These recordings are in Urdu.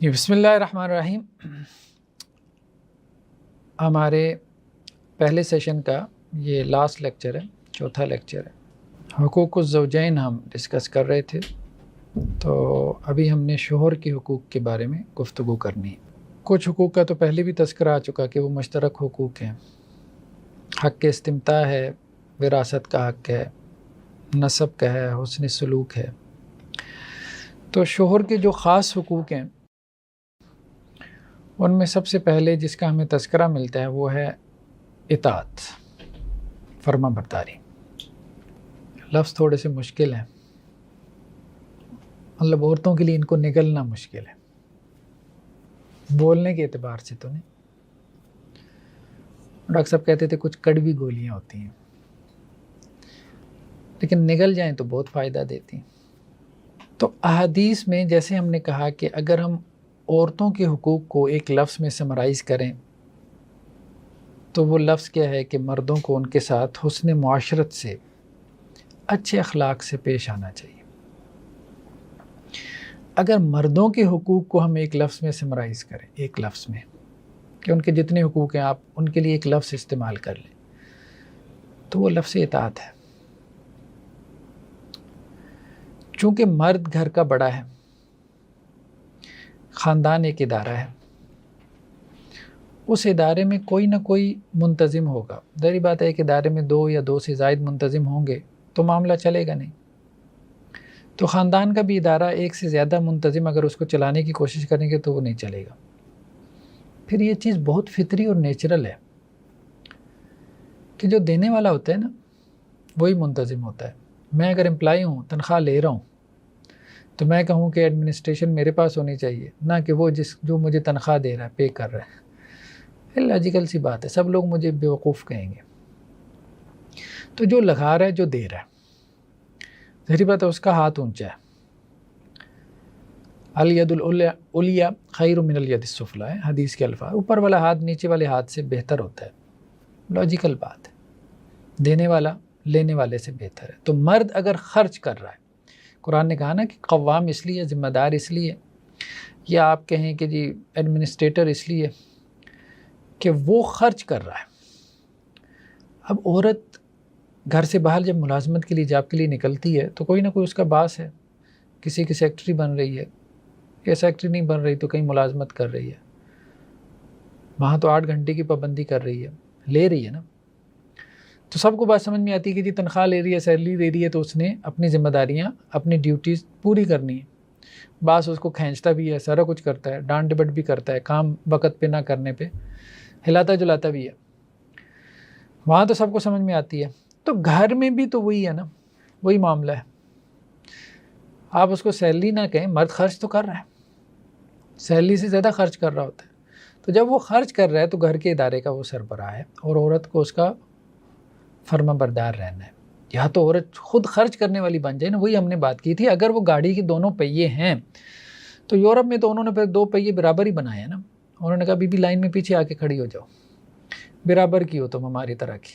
بسم اللہ الرحمن الرحیم۔ ہمارے پہلے سیشن کا یہ لاسٹ لیکچر ہے، چوتھا لیکچر ہے۔ حقوق الزوجین ہم ڈسکس کر رہے تھے، تو ابھی ہم نے شوہر کے حقوق کے بارے میں گفتگو کرنی ہے۔ کچھ حقوق کا تو پہلے بھی تذکرہ آ چکا کہ وہ مشترک حقوق ہیں۔ حق استمتاع ہے، وراثت کا حق ہے، نسب کا ہے، حسن سلوک ہے۔ تو شوہر کے جو خاص حقوق ہیں ان میں سب سے پہلے جس کا ہمیں تذکرہ ملتا ہے وہ ہے اطاعت، فرما برداری۔ لفظ تھوڑے سے مشکل ہیں، مطلب عورتوں کے لیے ان کو نگلنا مشکل ہے، بولنے کے اعتبار سے تو نہیں۔ ڈاکٹر صاحب کہتے تھے کچھ کڑوی گولیاں ہوتی ہیں، لیکن نگل جائیں تو بہت فائدہ دیتی ہیں۔ تو احادیث میں جیسے ہم نے کہا کہ اگر ہم عورتوں کے حقوق کو ایک لفظ میں سمرائز کریں تو وہ لفظ کیا ہے کہ مردوں کو ان کے ساتھ حسن معاشرت سے، اچھے اخلاق سے پیش آنا چاہیے۔ اگر مردوں کے حقوق کو ہم ایک لفظ میں سمرائز کریں، ایک لفظ میں کہ ان کے جتنے حقوق ہیں آپ ان کے لیے ایک لفظ استعمال کر لیں، تو وہ لفظ اطاعت ہے۔ چونکہ مرد گھر کا بڑا ہے، خاندان ایک ادارہ ہے، اس ادارے میں کوئی نہ کوئی منتظم ہوگا۔ ظاہری بات ہے ایک ادارے میں 2 یا 2 سے زائد منتظم ہوں گے تو معاملہ چلے گا نہیں۔ تو خاندان کا بھی ادارہ ایک سے زیادہ منتظم اگر اس کو چلانے کی کوشش کریں گے تو وہ نہیں چلے گا۔ پھر یہ چیز بہت فطری اور نیچرل ہے کہ جو دینے والا ہوتا ہے نا وہی منتظم ہوتا ہے۔ میں اگر امپلائی ہوں، تنخواہ لے رہا ہوں، تو میں کہوں کہ ایڈمنسٹریشن میرے پاس ہونی چاہیے، نہ کہ وہ جو مجھے تنخواہ دے رہا ہے، پے کر رہا ہے۔ لاجیکل سی بات ہے، سب لوگ مجھے بیوقوف کہیں گے۔ تو جو لگا رہا ہے، جو دے رہا ہے، ظاہری بات ہے اس کا ہاتھ اونچا ہے۔ الید العلیٰ خیر من الید السفلیٰ ہے حدیث کے الفاظ، اوپر والا ہاتھ نیچے والے ہاتھ سے بہتر ہوتا ہے۔ لاجیکل بات ہے، دینے والا لینے والے سے بہتر ہے۔ تو مرد اگر خرچ کر رہا ہے، قرآن نے کہا نا کہ قوام اس لیے، ذمہ دار اس لیے، یا آپ کہیں کہ جی ایڈمنسٹریٹر اس لیے کہ وہ خرچ کر رہا ہے۔ اب عورت گھر سے باہر جب ملازمت کے لیے، جاب کے لیے نکلتی ہے تو کوئی نہ کوئی اس کا باس ہے، کسی کی سیکٹری بن رہی ہے، یا سیکٹری نہیں بن رہی تو کہیں ملازمت کر رہی ہے، وہاں تو 8 گھنٹے کی پابندی کر رہی ہے، لے رہی ہے نا۔ تو سب کو بات سمجھ میں آتی ہے کہ جی تنخواہ لے رہی ہے، سیلری دے رہی ہے، تو اس نے اپنی ذمہ داریاں، اپنی ڈیوٹیز پوری کرنی ہے۔ باس اس کو کھینچتا بھی ہے، سارا کچھ کرتا ہے، ڈانٹ ڈپٹ بھی کرتا ہے، کام وقت پہ نہ کرنے پہ ہلاتا جلاتا بھی ہے، وہاں تو سب کو سمجھ میں آتی ہے۔ تو گھر میں بھی تو وہی ہے نا، وہی معاملہ ہے۔ آپ اس کو سیلری نہ کہیں، مرد خرچ تو کر رہا ہے، سیلری سے زیادہ خرچ کر رہا ہوتا ہے۔ تو جب وہ خرچ کر رہا ہے تو گھر کے ادارے کا وہ سربراہ ہے، اور عورت کو اس کا فرما بردار رہنا ہے۔ یا تو عورت خود خرچ کرنے والی بن جائے نا، وہی ہم نے بات کی تھی۔ اگر وہ گاڑی کے دونوں پہیے ہیں تو یورپ میں تو انہوں نے پھر 2 پہیے برابر ہی بنائے ہیں نا۔ انہوں نے کہا بی لائن میں پیچھے آ کے کھڑی ہو جاؤ، برابر کی ہو تم ہماری طرح کی۔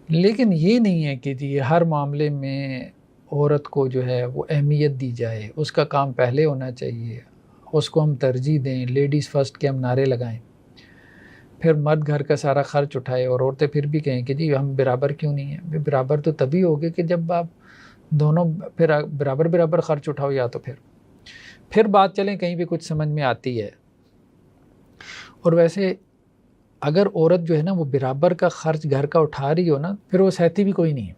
لیکن یہ نہیں ہے کہ جی ہر معاملے میں عورت کو جو ہے وہ اہمیت دی جائے، اس کا کام پہلے ہونا چاہیے، اس کو ہم ترجیح دیں، لیڈیز فرسٹ کے ہم نعرے لگائیں، پھر مرد گھر کا سارا خرچ اٹھائے، اور عورتیں پھر بھی کہیں کہ جی ہم برابر کیوں نہیں ہیں۔ برابر تو تبھی ہوگے کہ جب آپ دونوں پھر برابر خرچ اٹھاؤ، یا تو پھر بات چلیں کہیں بھی کچھ سمجھ میں آتی ہے۔ اور ویسے اگر عورت جو ہے نا وہ برابر کا خرچ گھر کا اٹھا رہی ہو نا، پھر وہ سہتی بھی کوئی نہیں ہے،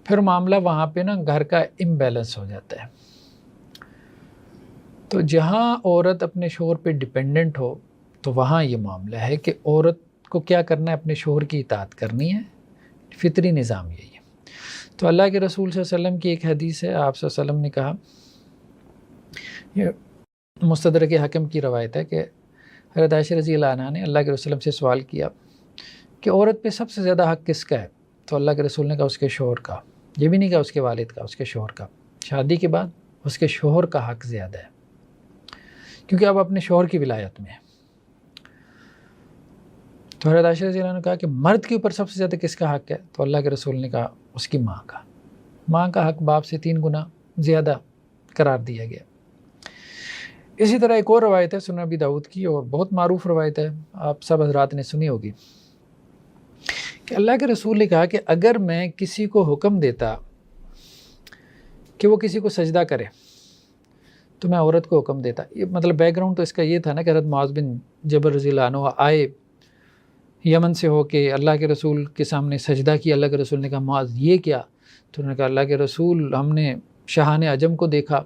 پھر معاملہ وہاں پہ نا گھر کا امبیلنس ہو جاتا ہے۔ تو جہاں عورت اپنے شوہر پہ ڈیپینڈنٹ ہو تو وہاں یہ معاملہ ہے کہ عورت کو کیا کرنا ہے، اپنے شوہر کی اطاعت کرنی ہے۔ فطری نظام یہی ہے۔ تو اللہ کے رسول صلی اللہ علیہ وسلم کی ایک حدیث ہے، آپ صلی اللہ علیہ وسلم نے کہا، یہ مستدرک حاکم کی روایت ہے کہ حضرت عائشہ رضی اللہ عنہ نے اللہ کے رسول سے سوال کیا کہ عورت پہ سب سے زیادہ حق کس کا ہے؟ تو اللہ کے رسول نے کہا اس کے شوہر کا۔ یہ بھی نہیں کہا اس کے والد کا، اس کے شوہر کا۔ شادی کے بعد اس کے شوہر کا حق زیادہ ہے، کیونکہ اب اپنے شوہر کی ولایت میں ہے۔ تو حضرت عائشہ رضی اللہ عنہ نے کہا کہ مرد کے اوپر سب سے زیادہ کس کا حق ہے؟ تو اللہ کے رسول نے کہا اس کی ماں کا۔ ماں کا حق باپ سے 3 گنا زیادہ قرار دیا گیا۔ اسی طرح ایک اور روایت ہے سنن ابی داؤد کی، اور بہت معروف روایت ہے، آپ سب حضرات نے سنی ہوگی، کہ اللہ کے رسول نے کہا کہ اگر میں کسی کو حکم دیتا کہ وہ کسی کو سجدہ کرے تو میں عورت کو حکم دیتا. یہ مطلب بیک گراؤنڈ تو اس کا یہ تھا نا کہ حضرت معاذ بن جبل رضی اللہ عنہ آئے یمن سے ہو کے اللہ کے رسول کے سامنے سجدہ کیا. اللہ کے رسول نے کہا معاذ یہ کیا؟ تو انہوں نے کہا اللہ کے رسول ہم نے شاہان عجم کو دیکھا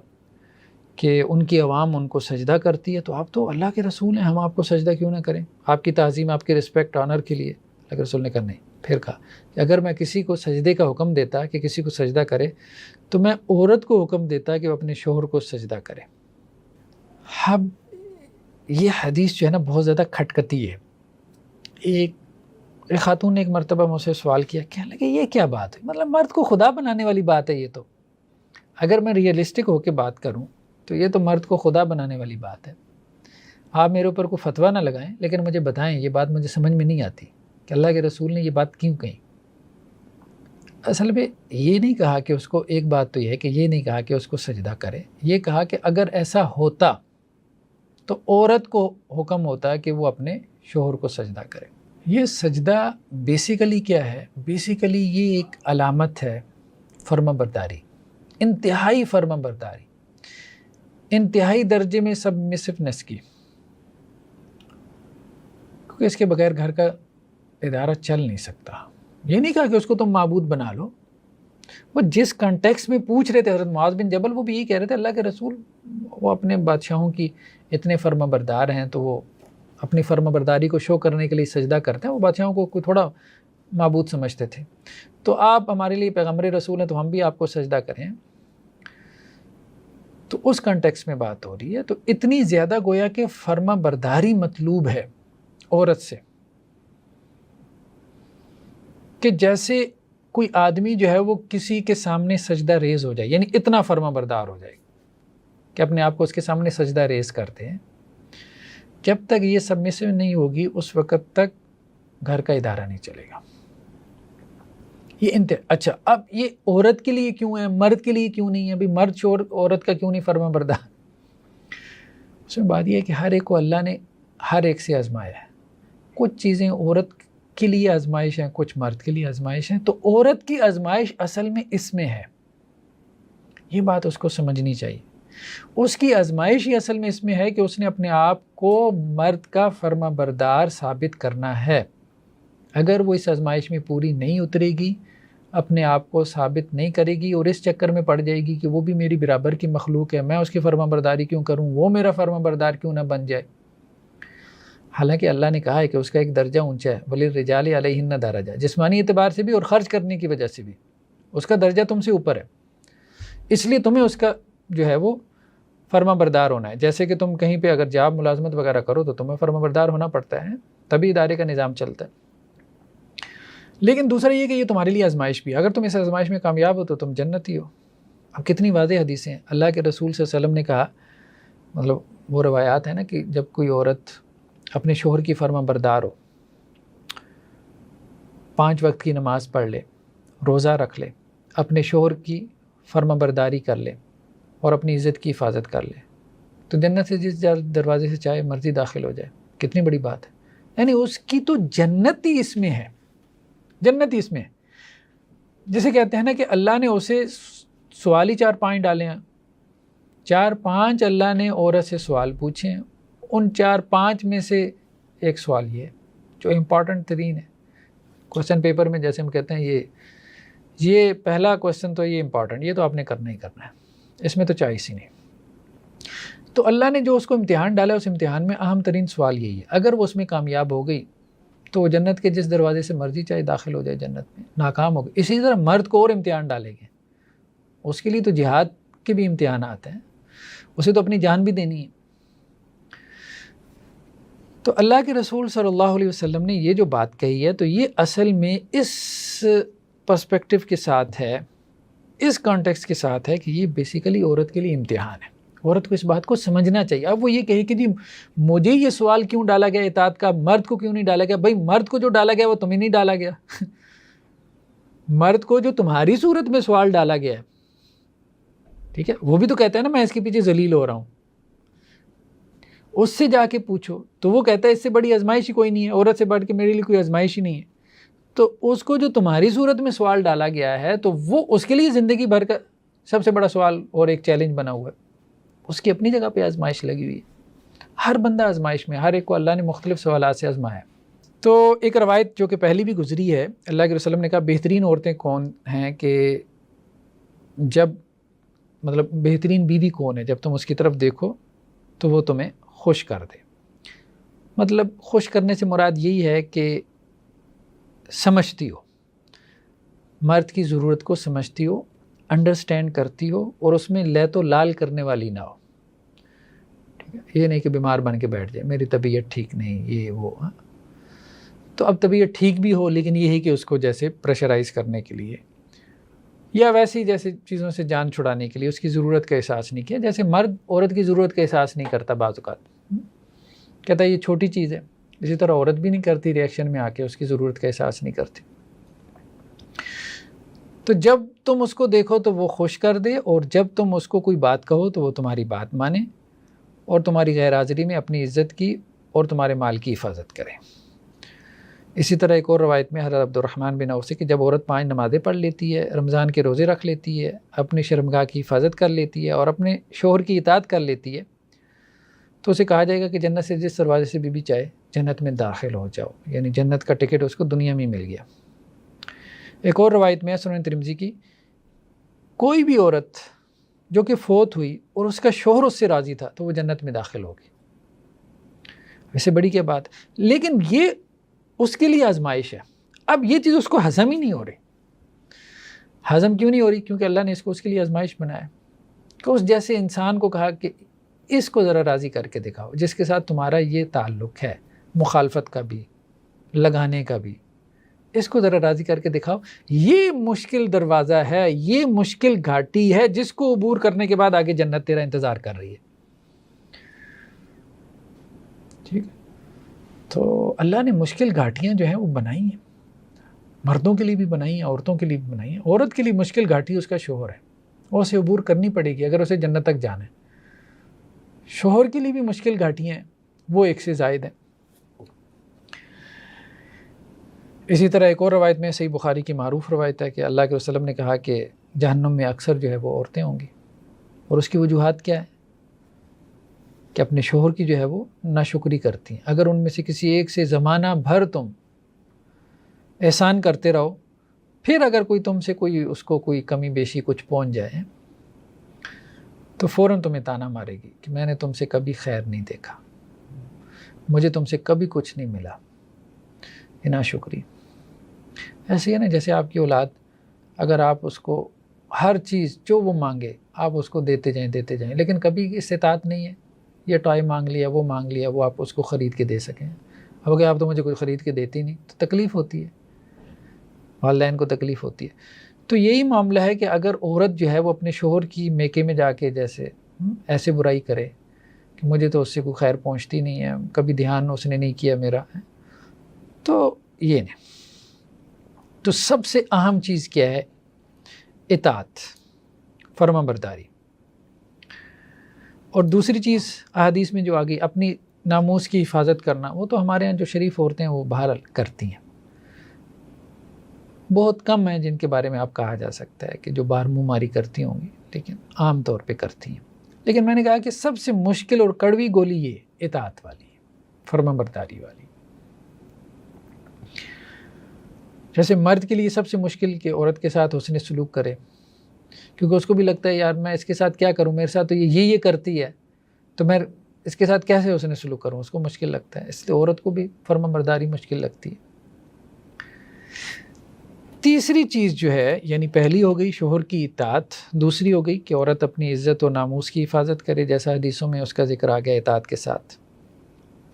کہ ان کی عوام ان کو سجدہ کرتی ہے، تو آپ تو اللہ کے رسول ہیں، ہم آپ کو سجدہ کیوں نہ کریں، آپ کی تعظیم، آپ کی رسپیکٹ، آنر کے لیے. اللہ کے رسول نے کہا نہیں. پھر کہا کہ اگر میں کسی کو سجدے کا حکم دیتا کہ کسی کو سجدہ کرے تو میں عورت کو حکم دیتا کہ وہ اپنے شوہر کو سجدہ کرے. اب یہ حدیث جو ہے نا بہت زیادہ کھٹکتی ہے. ایک خاتون نے ایک مرتبہ مجھ سے سوال کیا، کہنے لگے یہ کیا بات ہے، مطلب مرد کو خدا بنانے والی بات ہے یہ تو. اگر میں ریئلسٹک ہو کے بات کروں تو یہ تو مرد کو خدا بنانے والی بات ہے. آپ میرے اوپر کوئی فتویٰ نہ لگائیں، لیکن مجھے بتائیں یہ بات مجھے سمجھ میں نہیں آتی کہ اللہ کے رسول نے یہ بات کیوں کہی. اصل میں یہ نہیں کہا کہ اس کو، ایک بات تو یہ ہے کہ یہ نہیں کہا کہ اس کو سجدہ کرے، یہ کہا کہ اگر ایسا ہوتا تو عورت کو حکم ہوتا ہے کہ وہ اپنے شوہر کو سجدہ کرے. یہ سجدہ بیسیکلی کیا ہے؟ بیسیکلی یہ ایک علامت ہے فرما برداری، انتہائی فرما برداری، انتہائی درجے میں سبمسونیس کی، کیونکہ اس کے بغیر گھر کا ادارہ چل نہیں سکتا. یہ نہیں کہا کہ اس کو تم معبود بنا لو. وہ جس کانٹیکس میں پوچھ رہے تھے حضرت معاذ بن جبل، وہ بھی یہی کہہ رہے تھے اللہ کے رسول وہ اپنے بادشاہوں کی اتنے فرما بردار ہیں تو وہ اپنی فرما برداری کو شو کرنے کے لیے سجدہ کرتے ہیں. وہ بادشاہوں کو کوئی تھوڑا معبود سمجھتے تھے. تو آپ ہمارے لیے پیغمبر رسول ہیں تو ہم بھی آپ کو سجدہ کریں. تو اس کانٹیکس میں بات ہو رہی ہے. تو اتنی زیادہ گویا کہ فرما برداری مطلوب ہے عورت سے کہ جیسے کوئی آدمی جو ہے وہ کسی کے سامنے سجدہ ریز ہو جائے، یعنی اتنا فرما بردار ہو جائے کہ اپنے آپ کو اس کے سامنے سجدہ ریز کرتے ہیں. جب تک یہ سبمسو نہیں ہوگی اس وقت تک گھر کا ادارہ نہیں چلے گا. یہ اچھا اب یہ عورت کے لیے کیوں ہے، مرد کے لیے کیوں نہیں ہے؟ ابھی مرد شور عورت کا کیوں نہیں فرما بردار؟ اس میں بات یہ ہے کہ ہر ایک کو اللہ نے ہر ایک سے آزمایا ہے. کچھ چیزیں عورت کے لیے آزمائش ہیں، کچھ مرد کے لیے آزمائش ہیں. تو عورت کی آزمائش اصل میں اس میں ہے، یہ بات اس کو سمجھنی چاہیے. اس کی آزمائش ہی اصل میں اس میں ہے کہ اس نے اپنے آپ کو مرد کا فرما بردار ثابت کرنا ہے. اگر وہ اس آزمائش میں پوری نہیں اترے گی، اپنے آپ کو ثابت نہیں کرے گی اور اس چکر میں پڑ جائے گی کہ وہ بھی میری برابر کی مخلوق ہے، میں اس کی فرما برداری کیوں کروں، وہ میرا فرما بردار کیوں نہ بن جائے. حالانکہ اللہ نے کہا ہے کہ اس کا ایک درجہ اونچا ہے، وَلِلرِّجَالِ عَلَيْهِنَّ دَرَجَةٌ، جسمانی اعتبار سے بھی اور خرچ کرنے کی وجہ سے بھی اس کا درجہ تم سے اوپر ہے. اس لیے تمہیں اس کا جو ہے وہ فرما بردار ہونا ہے. جیسے کہ تم کہیں پہ اگر جاب ملازمت وغیرہ کرو تو تمہیں فرما بردار ہونا پڑتا ہے، تبھی ادارے کا نظام چلتا ہے. لیکن دوسرا یہ کہ یہ تمہارے لیے آزمائش بھی ہے. اگر تم اس آزمائش میں کامیاب ہو تو تم جنتی ہو. اب کتنی واضح حدیثیں ہیں. اللہ کے رسول صلی اللہ علیہ وسلم نے کہا، مطلب وہ روایات ہیں نا کہ جب کوئی عورت اپنے شوہر کی فرما بردار ہو، 5 وقت کی نماز پڑھ لے، روزہ رکھ لے، اپنے شوہر کی فرما برداری کر لے اور اپنی عزت کی حفاظت کر لے، تو جنت سے جس دروازے سے چاہے مرضی داخل ہو جائے. کتنی بڑی بات ہے. یعنی اس کی تو جنت ہی اس میں ہے، جنت ہی اس میں ہے. جسے کہتے ہیں نا کہ اللہ نے اسے سوال ہی 4-5 ڈالے ہیں. 4-5 اللہ نے عورت سے سوال پوچھے ہیں. ان 4-5 میں سے ایک سوال یہ ہے جو امپورٹنٹ ترین ہے. کوسچن پیپر میں جیسے ہم کہتے ہیں یہ پہلا کوسچن تو یہ امپورٹنٹ، یہ تو آپ نے کرنا ہی کرنا ہے، اس میں تو چوائس ہی نہیں. تو اللہ نے جو اس کو امتحان ڈالا اس امتحان میں اہم ترین سوال یہی ہے. اگر وہ اس میں کامیاب ہو گئی تو وہ جنت کے جس دروازے سے مرضی چاہے داخل ہو جائے جنت میں. ناکام ہو گئی، اسی طرح مرد کو اور امتحان ڈالے گئے. اس کے لیے تو جہاد کے بھی امتحانات ہیں، اسے تو اپنی جان بھی دینی ہے. تو اللہ کے رسول صلی اللہ علیہ وسلم نے یہ جو بات کہی ہے تو یہ اصل میں اس پرسپیکٹو کے ساتھ ہے، اس کانٹیکس کے ساتھ ہے کہ یہ بیسیکلی عورت کے لیے امتحان ہے. عورت کو اس بات کو سمجھنا چاہیے. اب وہ یہ کہے کہ جی مجھے یہ سوال کیوں ڈالا گیا اطاعت کا، مرد کو کیوں نہیں ڈالا گیا؟ بھائی مرد کو جو ڈالا گیا وہ تمہیں نہیں ڈالا گیا. مرد کو جو تمہاری صورت میں سوال ڈالا گیا ہے، ٹھیک ہے، وہ بھی تو کہتا ہے نا میں اس کے پیچھے ذلیل ہو رہا ہوں. اس سے جا کے پوچھو تو وہ کہتا ہے اس سے بڑی آزمائش ہی کوئی نہیں ہے، عورت سے بڑھ کے میرے لیے کوئی آزمائش ہی نہیں ہے. تو اس کو جو تمہاری صورت میں سوال ڈالا گیا ہے تو وہ اس کے لیے زندگی بھر کا سب سے بڑا سوال اور ایک چیلنج بنا ہوا ہے. اس کی اپنی جگہ پہ آزمائش لگی ہوئی ہے. ہر بندہ آزمائش میں، ہر ایک کو اللہ نے مختلف سوالات سے آزمایا. تو ایک روایت جو کہ پہلی بھی گزری ہے، اللہ کے رسول نے کہا بہترین عورتیں کون ہیں کہ جب مطلب بہترین بیوی کون ہے جب تم اس کی طرف دیکھو تو وہ تمہیں خوش کر دے. مطلب خوش کرنے سے مراد یہی ہے کہ سمجھتی ہو، مرد کی ضرورت کو سمجھتی ہو، انڈرسٹینڈ کرتی ہو اور اس میں لیت و لال کرنے والی نہ ہو. ٹھیک ہے، یہ نہیں کہ بیمار بن کے بیٹھ جائے، میری طبیعت ٹھیک نہیں، یہ وہ. تو اب طبیعت ٹھیک بھی ہو لیکن یہ ہے کہ اس کو جیسے پریشرائز کرنے کے لیے یا ویسی جیسے چیزوں سے جان چھڑانے کے لیے اس کی ضرورت کا احساس نہیں کیا، جیسے مرد عورت کی ضرورت کا احساس نہیں کرتا بعض اوقات، کہتا ہے یہ چھوٹی چیز ہے. اسی طرح عورت بھی نہیں کرتی، ریئیکشن میں آ کے اس کی ضرورت کا احساس نہیں کرتی. تو جب تم اس کو دیکھو تو وہ خوش کر دے، اور جب تم اس کو کوئی بات کہو تو وہ تمہاری بات مانے اور تمہاری غیر حاضری میں اپنی عزت کی اور تمہارے مال کی حفاظت کرے. اسی طرح ایک اور روایت میں حضرت عبد الرحمن بن عوف سے کہ جب عورت 5 نمازیں پڑھ لیتی ہے، رمضان کے روزے رکھ لیتی ہے، اپنی شرمگاہ کی حفاظت کر لیتی ہے اور اپنے شوہر کی اطاعت کر لیتی ہے تو اسے کہا جائے گا کہ جنت سے جس دروازے سے بھی چاہے جنت میں داخل ہو جاؤ، یعنی جنت کا ٹکٹ اس کو دنیا میں مل گیا. ایک اور روایت میں سنن ترمذی کی، کوئی بھی عورت جو کہ فوت ہوئی اور اس کا شوہر اس سے راضی تھا تو وہ جنت میں داخل ہوگی. ویسے بڑی کیا بات، لیکن یہ اس کے لیے آزمائش ہے. اب یہ چیز اس کو ہضم ہی نہیں ہو رہی. ہضم کیوں نہیں ہو رہی؟ کیونکہ اللہ نے اس کو اس کے لیے آزمائش بنایا کہ اس جیسے انسان کو کہا کہ اس کو ذرا راضی کر کے دکھاؤ جس کے ساتھ تمہارا یہ تعلق ہے، مخالفت کا بھی لگانے کا بھی، اس کو ذرا راضی کر کے دکھاؤ. یہ مشکل دروازہ ہے، یہ مشکل گھاٹی ہے جس کو عبور کرنے کے بعد آگے جنت تیرا انتظار کر رہی ہے. ٹھیک ہے، تو اللہ نے مشکل گھاٹیاں جو ہیں وہ بنائی ہیں، مردوں کے لیے بھی بنائی ہیں، عورتوں کے لیے بھی بنائی ہیں. عورت کے لیے مشکل گھاٹی اس کا شوہر ہے، وہ اسے عبور کرنی پڑے گی اگر اسے جنت تک جانا ہے. شوہر کے لیے بھی مشکل گھاٹیاں ہیں، وہ ایک سے زائد ہیں. اسی طرح ایک اور روایت میں صحیح بخاری کی معروف روایت ہے کہ اللہ کے وسلم نے کہا کہ جہنم میں اکثر جو ہے وہ عورتیں ہوں گی، اور اس کی وجوہات کیا ہے کہ اپنے شوہر کی جو ہے وہ ناشکری کرتی ہیں. اگر ان میں سے کسی ایک سے زمانہ بھر تم احسان کرتے رہو، پھر اگر کوئی تم سے کوئی اس کو کوئی کمی بیشی کچھ پہنچ جائے تو فوراً تمہیں تانا مارے گی کہ میں نے تم سے کبھی خیر نہیں دیکھا، مجھے تم سے کبھی کچھ نہیں ملا، یہ ناشکری. ایسے ہے نا جیسے آپ کی اولاد، اگر آپ اس کو ہر چیز جو وہ مانگے آپ اس کو دیتے جائیں لیکن کبھی استطاعت نہیں ہے، یہ ٹوائے مانگ لیا، وہ مانگ لیا، وہ آپ اس کو خرید کے دے سکیں. اب اگر آپ تو مجھے کوئی خرید کے دیتی نہیں تو تکلیف ہوتی ہے، والدین کو تکلیف ہوتی ہے. تو یہی معاملہ ہے کہ اگر عورت جو ہے وہ اپنے شوہر کی میکے میں جا کے جیسے ایسے برائی کرے کہ مجھے تو اس سے کوئی خیر پہنچتی نہیں ہے، کبھی دھیان اس نے نہیں کیا میرا، تو یہ نہیں. تو سب سے اہم چیز کیا ہے؟ اطاعت، فرما برداری. اور دوسری چیز احادیث میں جو آ گئی اپنی ناموس کی حفاظت کرنا، وہ تو ہمارے ہاں جو شریف عورتیں ہیں وہ بہرحال کرتی ہیں. بہت کم ہیں جن کے بارے میں آپ کہا جا سکتا ہے کہ جو باہر منہ ماری کرتی ہوں گی، لیکن عام طور پہ کرتی ہیں. لیکن میں نے کہا کہ سب سے مشکل اور کڑوی گولی یہ اطاعت والی ہے، فرما برداری والی. جیسے مرد کے لیے سب سے مشکل کہ عورت کے ساتھ حسن سلوک کرے، کیونکہ اس کو بھی لگتا ہے یار میں اس کے ساتھ کیا کروں، میرے ساتھ تو یہ کرتی ہے تو میں اس کے ساتھ کیسے حسن سلوک کروں، اس کو مشکل لگتا ہے. اس لیے عورت کو بھی فرما برداری مشکل لگتی ہے. تیسری چیز جو ہے، یعنی پہلی ہو گئی شوہر کی اطاعت، دوسری ہو گئی کہ عورت اپنی عزت و ناموس کی حفاظت کرے جیسا حدیثوں میں اس کا ذکر آ گیا اطاعت کے ساتھ.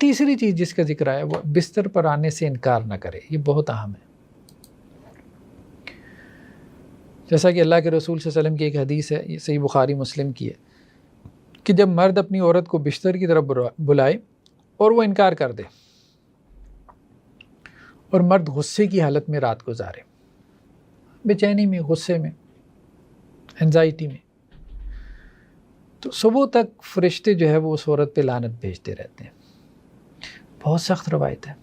تیسری چیز جس کا ذکر آیا وہ بستر پر آنے سے انکار نہ کرے. یہ بہت اہم ہے. جیسا کہ اللہ کے رسول صلی اللہ علیہ وسلم کی ایک حدیث ہے، یہ صحیح بخاری مسلم کی ہے، کہ جب مرد اپنی عورت کو بستر کی طرف بلائے اور وہ انکار کر دے اور مرد غصے کی حالت میں رات گزارے، بے چینی میں، غصے میں، انزائٹی میں، تو صبح تک فرشتے جو ہے وہ اس عورت پہ لعنت بھیجتے رہتے ہیں. بہت سخت روایت ہے.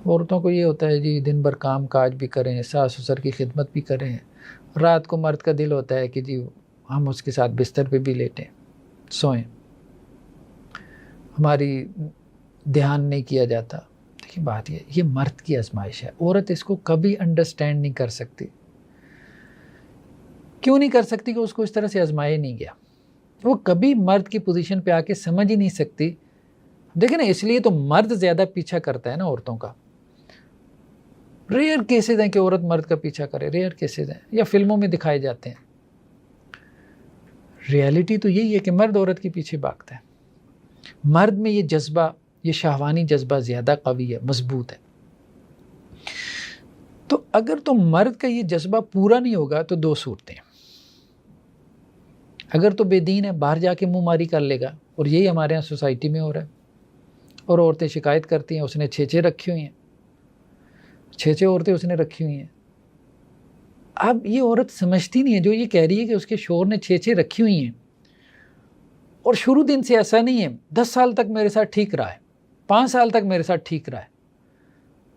عورتوں کو یہ ہوتا ہے جی دن بھر کام کاج بھی کریں، ساس سسر کی خدمت بھی کریں، رات کو مرد کا دل ہوتا ہے کہ جی ہم اس کے ساتھ بستر پہ بھی لیٹیں، سوئیں، ہماری دھیان نہیں کیا جاتا. دیکھیں بات یہ مرد کی آزمائش ہے. عورت اس کو کبھی انڈرسٹینڈ نہیں کر سکتی. کیوں نہیں کر سکتی؟ کہ اس کو اس طرح سے آزمایا نہیں گیا. وہ کبھی مرد کی پوزیشن پہ آ کے سمجھ ہی نہیں سکتی. دیکھیں نا، اس لیے تو مرد زیادہ پیچھا کرتا ہے نا عورتوں کا. ریئر کیسز ہیں کہ عورت مرد کا پیچھا کرے، ریئر کیسز ہیں، یا فلموں میں دکھائے جاتے ہیں. ریالٹی تو یہی ہے کہ مرد عورت کے پیچھے بھاگتا ہے. مرد میں یہ جذبہ، یہ شہوانی جذبہ زیادہ قوی ہے، مضبوط ہے. تو اگر تو مرد کا یہ جذبہ پورا نہیں ہوگا تو دو صورتیں. اگر تو بے دین ہے، باہر جا کے منہ ماری کر لے گا، اور یہی ہمارے یہاں سوسائٹی میں ہو رہا ہے. اور عورتیں شکایت کرتی ہیں اس نے 6 رکھی ہوئی ہیں، 6 عورتیں اس نے رکھی ہوئی ہیں. اب یہ عورت سمجھتی نہیں ہے، جو یہ کہہ رہی ہے کہ اس کے شوہر نے 6 رکھی ہوئی ہیں اور شروع دن سے ایسا نہیں ہے، 10 سال تک میرے ساتھ ٹھیک رہا ہے، 5 سال تک میرے ساتھ ٹھیک رہا ہے،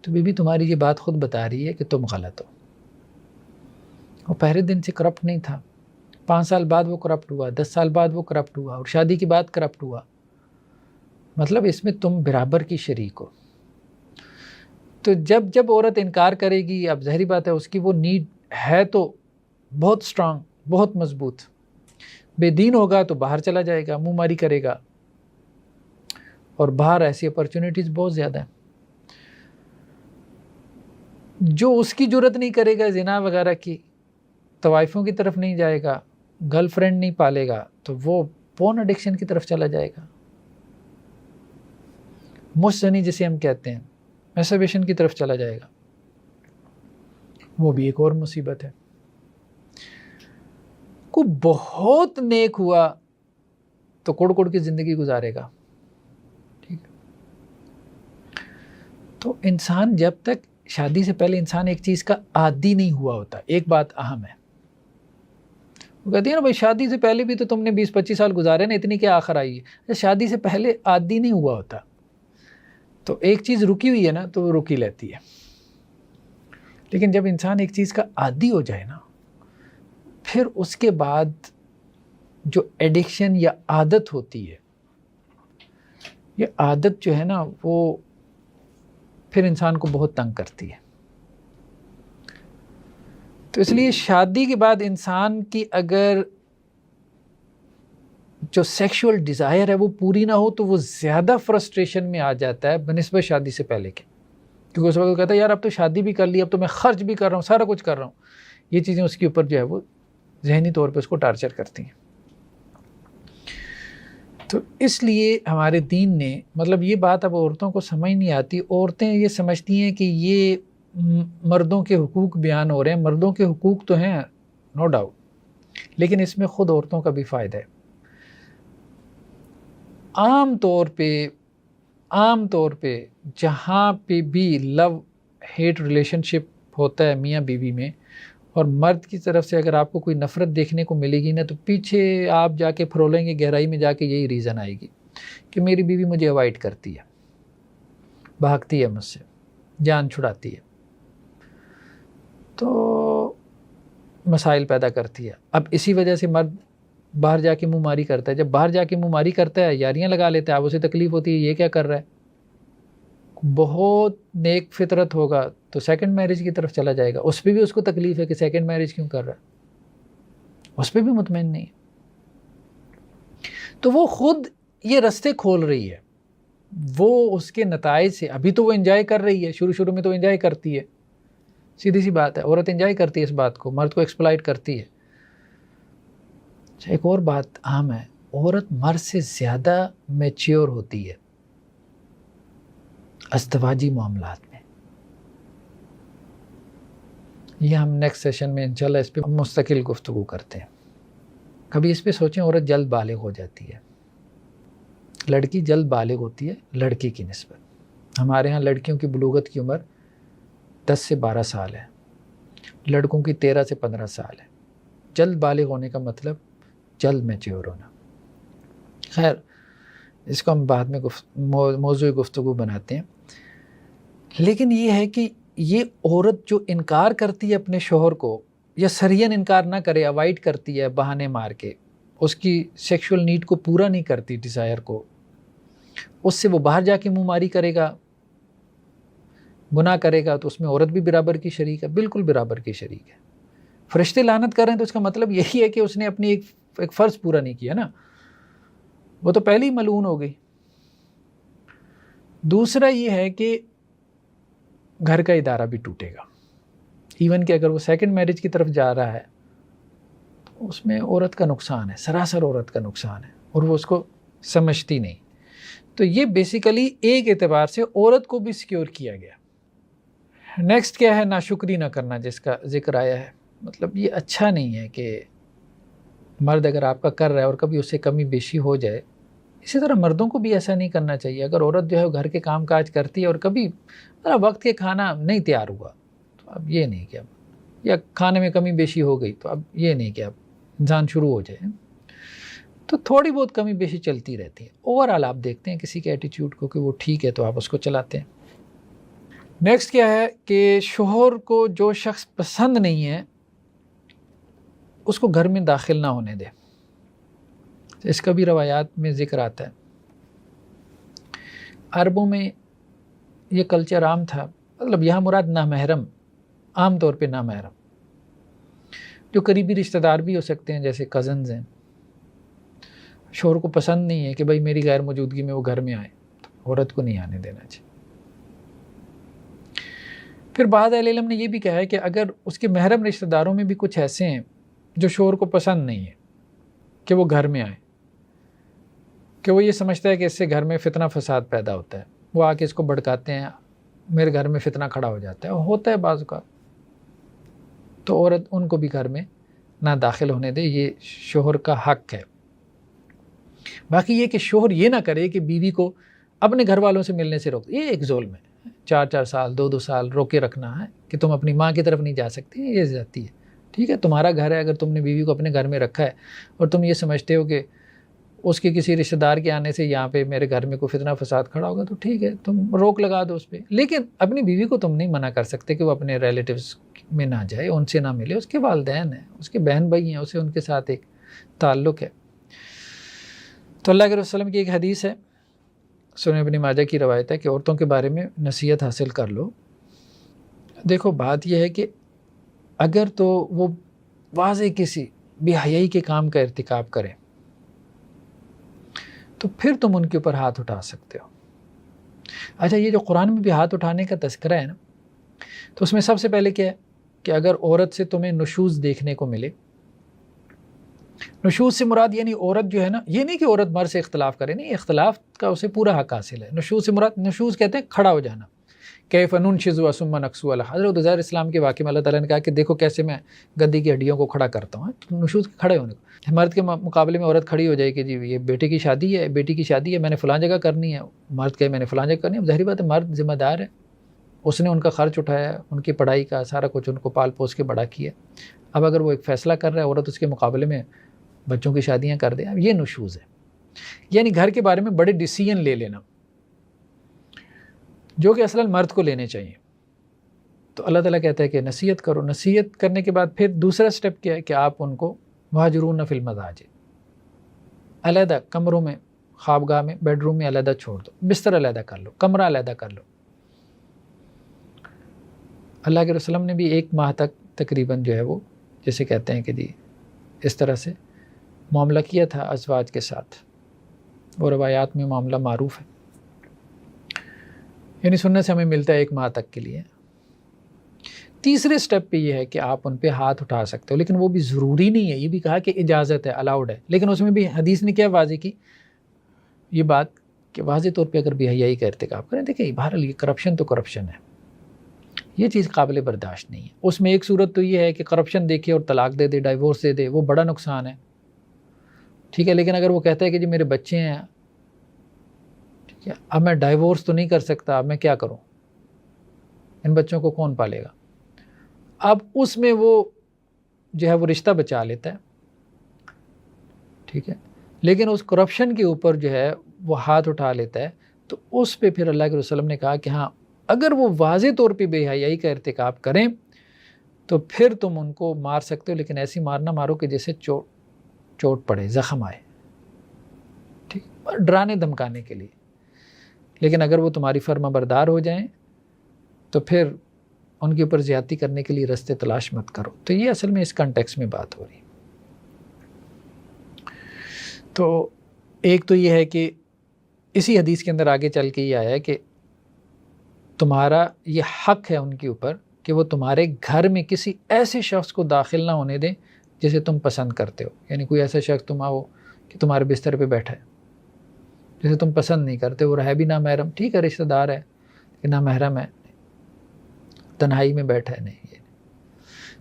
تو بی بی تمہاری یہ بات خود بتا رہی ہے کہ تم غلط ہو. وہ پہلے دن سے کرپٹ نہیں تھا، 5 سال بعد وہ کرپٹ ہوا، 10 سال بعد وہ کرپٹ ہوا، اور شادی کے بعد کرپٹ ہوا. مطلب اس میں تم برابر کی شریک ہو. تو جب عورت انکار کرے گی، اب ظاہری بات ہے اس کی وہ نیڈ ہے تو بہت سٹرانگ، بہت مضبوط. بے دین ہوگا تو باہر چلا جائے گا، منہ ماری کرے گا، اور باہر ایسی اپرچونیٹیز بہت زیادہ ہیں. جو اس کی جرت نہیں کرے گا زنا وغیرہ کی، طوائفوں کی طرف نہیں جائے گا، گرل فرینڈ نہیں پالے گا، تو وہ پورن ایڈکشن کی طرف چلا جائے گا. مشزنی جسے ہم کہتے ہیں، میسٹربیشن کی طرف چلا جائے گا. وہ بھی ایک اور مصیبت ہے. کو بہت نیک ہوا تو کڑ کڑ کی زندگی گزارے گا. ٹھیک ہے، تو انسان جب تک شادی سے پہلے انسان ایک چیز کا عادی نہیں ہوا ہوتا. ایک بات اہم ہے، وہ کہتی ہے نا بھائی شادی سے پہلے بھی تو تم نے 20-25 سال گزارے نا، اتنی کیا آخر آئی ہے. شادی سے پہلے عادی نہیں ہوا ہوتا، تو ایک چیز رکی ہوئی ہے نا تو وہ رکی لیتی ہے. لیکن جب انسان ایک چیز کا عادی ہو جائے نا، پھر اس کے بعد جو ایڈکشن یا عادت ہوتی ہے، یہ عادت جو ہے نا وہ پھر انسان کو بہت تنگ کرتی ہے. تو اس لیے شادی کے بعد انسان کی اگر جو سیکشول ڈیزائر ہے وہ پوری نہ ہو تو وہ زیادہ فرسٹریشن میں آ جاتا ہے بنسبت شادی سے پہلے کے. کیونکہ اس وقت کہتا ہے یار اب تو شادی بھی کر لی، اب تو میں خرچ بھی کر رہا ہوں، سارا کچھ کر رہا ہوں. یہ چیزیں اس کے اوپر جو ہے وہ ذہنی طور پہ اس کو ٹارچر کرتی ہیں. تو اس لیے ہمارے دین نے، مطلب یہ بات اب عورتوں کو سمجھ نہیں آتی. عورتیں یہ سمجھتی ہیں کہ یہ مردوں کے حقوق بیان ہو رہے ہیں. مردوں کے حقوق تو ہیں نو ڈاؤٹ، لیکن اس میں خود عورتوں کا بھی فائدہ ہے. عام طور پہ جہاں پہ بھی لو ہیٹ ریلیشن شپ ہوتا ہے میاں بیوی میں، اور مرد کی طرف سے اگر آپ کو کوئی نفرت دیکھنے کو ملے گی نا، تو پیچھے آپ جا کے پھرولیں گے، گہرائی میں جا کے یہی ریزن آئے گی کہ میری بیوی مجھے اوائڈ کرتی ہے، بھاگتی ہے مجھ سے، جان چھڑاتی ہے، تو مسائل پیدا کرتی ہے. اب اسی وجہ سے مرد باہر جا کے منہ ماری کرتا ہے. جب باہر جا کے منہ ماری کرتا ہے، یاریاں لگا لیتا ہے، اب اسے تکلیف ہوتی ہے یہ کیا کر رہا ہے. بہت نیک فطرت ہوگا تو سیکنڈ میرج کی طرف چلا جائے گا. اس پہ بھی اس کو تکلیف ہے کہ سیکنڈ میرج کیوں کر رہا ہے، اس پہ بھی مطمئن نہیں ہے. تو وہ خود یہ رستے کھول رہی ہے، وہ اس کے نتائج سے. ابھی تو وہ انجوائے کر رہی ہے، شروع میں تو انجوائے کرتی ہے، سیدھی سی بات ہے. عورت انجوائے کرتی ہے اس بات کو، مرد کو ایکسپلائٹ کرتی ہے. ایک اور بات اہم ہے، عورت مرد سے زیادہ میچیور ہوتی ہے ازدواجی معاملات میں. یہ ہم نیکسٹ سیشن میں انشاءاللہ اس پہ مستقل گفتگو کرتے ہیں. کبھی اس پہ سوچیں، عورت جلد بالغ ہو جاتی ہے. لڑکی جلد بالغ ہوتی ہے لڑکی کی نسبت. ہمارے ہاں لڑکیوں کی بلوغت کی عمر 10 سے 12 سال ہے، لڑکوں کی 13 سے 15 سال ہے. جلد بالغ ہونے کا مطلب جلد میچور ہونا. خیر اس کو ہم بعد میں موضوع گفتگو بناتے ہیں. لیکن یہ ہے کہ یہ عورت جو انکار کرتی ہے اپنے شوہر کو, یا سرین انکار نہ کرے, اوائڈ کرتی ہے بہانے مار کے, اس کی سیکشول نیڈ کو پورا نہیں کرتی, ڈیزائر کو, اس سے وہ باہر جا کے منہ ماری کرے گا, گناہ کرے گا, تو اس میں عورت بھی برابر کی شریک ہے, بالکل برابر کی شریک ہے. فرشتے لعنت کر رہے ہیں تو اس کا مطلب یہی ہے کہ اس نے اپنی ایک فرض پورا نہیں کیا نا, وہ تو پہلے ہی ملعون ہو گئی. دوسرا یہ ہے کہ گھر کا ادارہ بھی ٹوٹے گا. ایون کہ اگر وہ سیکنڈ میرج کی طرف جا رہا ہے تو اس میں عورت کا نقصان ہے, سراسر عورت کا نقصان ہے, اور وہ اس کو سمجھتی نہیں. تو یہ بیسیکلی ایک اعتبار سے عورت کو بھی سیکیور کیا گیا. نیکسٹ کیا ہے, ناشکری نہ کرنا, جس کا ذکر آیا ہے. مطلب یہ اچھا نہیں ہے کہ مرد اگر آپ کا کر رہا ہے اور کبھی اس سے کمی بیشی ہو جائے, اسی طرح مردوں کو بھی ایسا نہیں کرنا چاہیے. اگر عورت جو ہے گھر کے کام کاج کرتی ہے اور کبھی وقت کے کھانا نہیں تیار ہوا تو اب یہ نہیں کہ اب, یا کھانے میں کمی بیشی ہو گئی تو اب یہ نہیں کہ اب انسان شروع ہو جائے. تو تھوڑی بہت کمی بیشی چلتی رہتی ہے. اوورآل آپ دیکھتے ہیں کسی کے ایٹیچیوڈ کو کہ وہ ٹھیک ہے تو آپ اس کو چلاتے ہیں. نیکسٹ کیا ہے کہ شوہر کو جو شخص پسند نہیں ہے اس کو گھر میں داخل نہ ہونے دے. اس کا بھی روایات میں ذکر آتا ہے. عربوں میں یہ کلچر عام تھا, مطلب یہاں مراد نامحرم, عام طور پہ نامحرم, جو قریبی رشتہ دار بھی ہو سکتے ہیں جیسے کزنز ہیں. شوہر کو پسند نہیں ہے کہ بھائی میری غیر موجودگی میں وہ گھر میں آئے, تو عورت کو نہیں آنے دینا چاہیے. پھر بعض اہل علم نے یہ بھی کہا ہے کہ اگر اس کے محرم رشتہ داروں میں بھی کچھ ایسے ہیں جو شوہر کو پسند نہیں ہے کہ وہ گھر میں آئے, کہ وہ یہ سمجھتا ہے کہ اس سے گھر میں فتنہ فساد پیدا ہوتا ہے, وہ آ کے اس کو بھڑکاتے ہیں, میرے گھر میں فتنہ کھڑا ہو جاتا ہے, ہوتا ہے بعض کا, تو عورت ان کو بھی گھر میں نہ داخل ہونے دے. یہ شوہر کا حق ہے. باقی یہ کہ شوہر یہ نہ کرے کہ بیوی کو اپنے گھر والوں سے ملنے سے روک دے, یہ ایک ظلم ہے. 4 سال 2 سال روکے رکھنا ہے کہ تم اپنی ماں کی طرف نہیں جا سکتی, یہ زیادتی ہے. ٹھیک ہے, تمہارا گھر ہے, اگر تم نے بیوی کو اپنے گھر میں رکھا ہے اور تم یہ سمجھتے ہو کہ اس کے کسی رشتہ دار کے آنے سے یہاں پہ میرے گھر میں کوئی فتنہ فساد کھڑا ہوگا, تو ٹھیک ہے, تم روک لگا دو اس پہ. لیکن اپنی بیوی کو تم نہیں منع کر سکتے کہ وہ اپنے ریلیٹیوز میں نہ جائے, ان سے نہ ملے. اس کے والدین ہیں, اس کے بہن بھائی ہیں, اسے ان کے ساتھ ایک تعلق ہے. تو اللہ کے رسول وسلم کی ایک حدیث ہے, سنن ابن ماجہ کی روایت ہے, کہ عورتوں کے بارے میں نصیحت حاصل کر لو. دیکھو بات یہ ہے کہ اگر تو وہ واضح کسی بے حیائی کے کام کا ارتکاب کریں تو پھر تم ان کے اوپر ہاتھ اٹھا سکتے ہو. اچھا, یہ جو قرآن میں بھی ہاتھ اٹھانے کا تذکرہ ہے نا, تو اس میں سب سے پہلے کیا ہے کہ اگر عورت سے تمہیں نشوز دیکھنے کو ملے, نشوز سے مراد یعنی عورت جو ہے نا, یہ نہیں کہ عورت مرد سے اختلاف کرے, نہیں, اختلاف کا اسے پورا حق حاصل ہے. نشوز سے مراد, نشوز کہتے ہیں کھڑا ہو جانا. کیف ننشز ثم نکسو علیہ, حضرت عزیر اسلام کے واقعے میں اللہ تعالیٰ نے کہا کہ دیکھو کیسے میں گدی کی ہڈیوں کو کھڑا کرتا ہوں. تو نشوز کھڑے ہونے کو, مرد کے مقابلے میں عورت کھڑی ہو جائے کہ جی یہ بیٹے کی شادی ہے, بیٹی کی شادی ہے, میں نے فلاں جگہ کرنی ہے. مرد کہے میں نے فلاں جگہ کرنی ہے. ظاہری بات ہے مرد ذمہ دار ہے, اس نے ان کا خرچ اٹھایا, ان کی پڑھائی کا سارا کچھ ان کو پال پوس کے بڑا کیا. اب اگر وہ ایک فیصلہ کر رہا ہے, عورت اس کے مقابلے میں بچوں کی شادیاں کر دیں, اب یہ نشوز ہے. یعنی گھر کے بارے میں بڑے ڈیسیژن لے لینا جو کہ اصلاً مرد کو لینے چاہیے. تو اللہ تعالیٰ کہتا ہے کہ نصیحت کرو. نصیحت کرنے کے بعد پھر دوسرا سٹیپ کیا ہے کہ آپ ان کو مہاجرون فی المضاجع, علیحدہ کمروں میں, خوابگاہ میں, بیڈ روم میں علیحدہ چھوڑ دو, بستر علیحدہ کر لو, کمرہ علیحدہ کر لو. اللہ کے رسول نے بھی 1 ماہ تک تقریباً جو ہے وہ جیسے کہتے ہیں کہ جی اس طرح سے معاملہ کیا تھا ازواج کے ساتھ. وہ روایات میں معاملہ معروف ہے, یعنی سننے سے ہمیں ملتا ہے 1 ماہ تک کے لیے. تیسرے سٹیپ پہ یہ ہے کہ آپ ان پہ ہاتھ اٹھا سکتے ہو, لیکن وہ بھی ضروری نہیں ہے. یہ بھی کہا کہ اجازت ہے, الاؤڈ ہے, لیکن اس میں بھی حدیث نے کیا واضح کی یہ بات کہ واضح طور پہ اگر بے حیائی کا ارتکاب کریں. دیکھیں بہرحال یہ کرپشن تو کرپشن ہے, یہ چیز قابل برداشت نہیں ہے. اس میں ایک صورت تو یہ ہے کہ کرپشن دیکھے اور طلاق دے دے, ڈائیورس دے دے, وہ بڑا نقصان ہے. ٹھیک ہے, لیکن اگر وہ کہتا ہے کہ جی میرے بچے ہیں, ٹھیک ہے, اب میں ڈائیورس تو نہیں کر سکتا, اب میں کیا کروں, ان بچوں کو کون پالے گا. اب اس میں وہ جو ہے وہ رشتہ بچا لیتا ہے, ٹھیک ہے، لیکن اس کرپشن کے اوپر جو ہے وہ ہاتھ اٹھا لیتا ہے، تو اس پہ پھر اللہ کے رسول نے کہا کہ ہاں اگر وہ واضح طور پہ بے حیائی کا ارتکاب کریں تو پھر تم ان کو مار سکتے ہو، لیکن ایسی مارنا مارو کہ جیسے چوٹ پڑے، زخم آئے، ٹھیک، ڈرانے دھمکانے کے لیے. لیکن اگر وہ تمہاری فرما بردار ہو جائیں تو پھر ان کے اوپر زیادتی کرنے کے لیے رستے تلاش مت کرو. تو یہ اصل میں اس کانٹیکس میں بات ہو رہی ہے. تو ایک تو یہ ہے کہ اسی حدیث کے اندر آگے چل کے یہ آیا ہے کہ تمہارا یہ حق ہے ان کے اوپر کہ وہ تمہارے گھر میں کسی ایسے شخص کو داخل نہ ہونے دیں جسے تم پسند کرتے ہو. یعنی کوئی ایسا شخص تم آؤ کہ تمہارے بستر پہ بیٹھا ہے جسے تم پسند نہیں کرتے، وہ ہے بھی نہ محرم، ٹھیک ہے رشتہ دار ہے کہ نہ محرم ہے، تنہائی میں بیٹھا ہے، نہیں.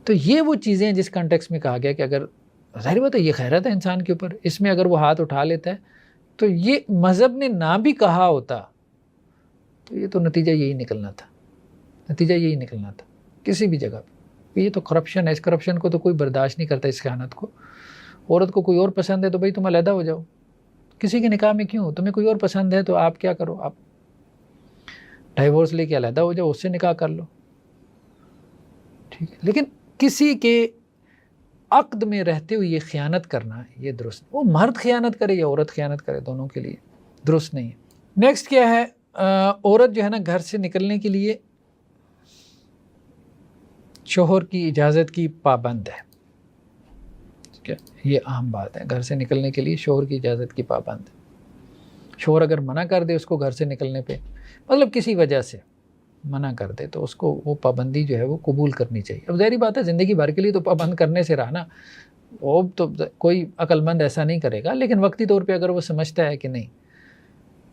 تو یہ وہ چیزیں ہیں جس کانٹیکس میں کہا گیا کہ اگر ظاہر بات ہے یہ خیرت ہے انسان کے اوپر، اس میں اگر وہ ہاتھ اٹھا لیتا ہے تو یہ مذہب نے نہ بھی کہا ہوتا تو یہ تو نتیجہ یہی نکلنا تھا کسی بھی جگہ پہ. یہ تو کرپشن ہے، اس کرپشن کو تو کوئی برداشت نہیں کرتا، اس خیانت کو. عورت کو کوئی اور پسند ہے تو بھائی تم علیحدہ ہو جاؤ، کسی کے نکاح میں کیوں؟ تمہیں کوئی اور پسند ہے تو آپ کیا کرو، آپ ڈائیورس لے کے علیحدہ ہو جاؤ، اس سے نکاح کر لو، ٹھیک ہے. لیکن کسی کے عقد میں رہتے ہوئے یہ خیانت کرنا یہ درست نہیں. وہ مرد خیانت کرے یا عورت خیانت کرے، دونوں کے لیے درست نہیں ہے. نیکسٹ کیا ہے، عورت جو ہے نا گھر سے نکلنے کے لیے شوہر کی اجازت کی پابند ہے. ٹھیک ہے، یہ اہم بات ہے. گھر سے نکلنے کے لیے شوہر کی اجازت کی پابند ہے. شوہر اگر منع کر دے اس کو گھر سے نکلنے پہ، مطلب کسی وجہ سے منع کر دے، تو اس کو وہ پابندی جو ہے وہ قبول کرنی چاہیے. اب ظاہری بات ہے زندگی بھر کے لیے تو پابند کرنے سے رہا نا، وہ تو کوئی عقل مند ایسا نہیں کرے گا. لیکن وقتی طور پہ اگر وہ سمجھتا ہے کہ نہیں،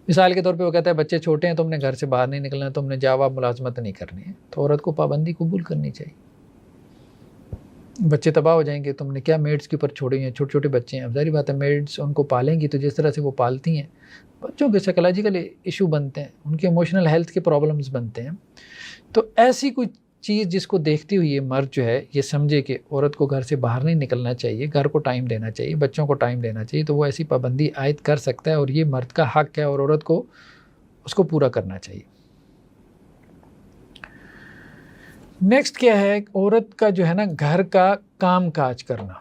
مثال کے طور پہ وہ کہتا ہے بچے چھوٹے ہیں، تم نے گھر سے باہر نہیں نکلنا، تم نے جاوا ملازمت نہیں کرنی ہے، تو عورت کو پابندی قبول کرنی چاہیے. بچے تباہ ہو جائیں گے، تم نے کیا میڈس کے اوپر چھوڑے ہیں، چھوٹے چھوٹے بچے ہیں. اب ظاہری بات ہے میڈس ان کو پالیں گی تو جس طرح سے وہ پالتی ہیں، بچوں کے سائیکولوجیکل ایشو بنتے ہیں، ان کے ایموشنل ہیلتھ کے پرابلمز بنتے ہیں. تو ایسی کوئی چیز جس کو دیکھتے ہوئے یہ مرد جو ہے یہ سمجھے کہ عورت کو گھر سے باہر نہیں نکلنا چاہیے، گھر کو ٹائم دینا چاہیے، بچوں کو ٹائم دینا چاہیے، تو وہ ایسی پابندی عائد کر سکتا ہے، اور یہ مرد کا حق ہے اور عورت کو اس کو پورا کرنا چاہیے. نیکسٹ کیا ہے، عورت کا جو ہے نا گھر کا کام کاج کرنا،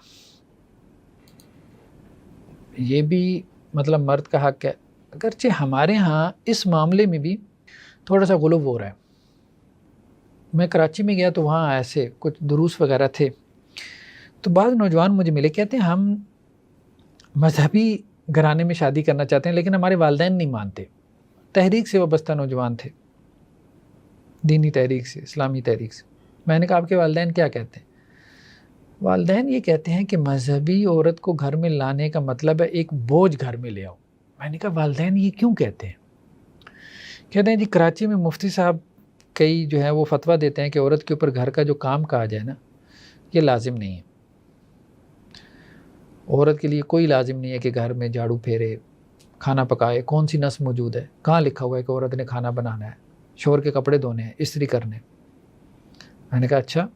یہ بھی مطلب مرد کا حق ہے. اگرچہ ہمارے ہاں اس معاملے میں بھی تھوڑا سا غلو ہو رہا ہے. میں کراچی میں گیا تو وہاں ایسے کچھ دروس وغیرہ تھے، تو بعض نوجوان مجھے ملے، کہتے ہیں ہم مذہبی گھرانے میں شادی کرنا چاہتے ہیں لیکن ہمارے والدین نہیں مانتے. تحریک سے وابستہ نوجوان تھے، دینی تحریک سے، اسلامی تحریک سے. میں نے کہا آپ کے والدین کیا کہتے ہیں؟ والدین یہ کہتے ہیں کہ مذہبی عورت کو گھر میں لانے کا مطلب ہے ایک بوجھ گھر میں لے آؤ. میں نے کہا والدین یہ کیوں کہتے ہیں؟ کہتے ہیں جی کراچی میں مفتی صاحب کئی جو ہے وہ فتویٰ دیتے ہیں کہ عورت کے اوپر گھر کا جو کام کاج ہے نا یہ لازم نہیں ہے. عورت کے لیے کوئی لازم نہیں ہے کہ گھر میں جھاڑو پھیرے، کھانا پکائے. کون سی نص موجود ہے، کہاں لکھا ہوا ہے کہ عورت نے کھانا بنانا ہے، شوہر کے کپڑے دھونے ہیں، استری کرنے؟ میں نے کہا اچھا.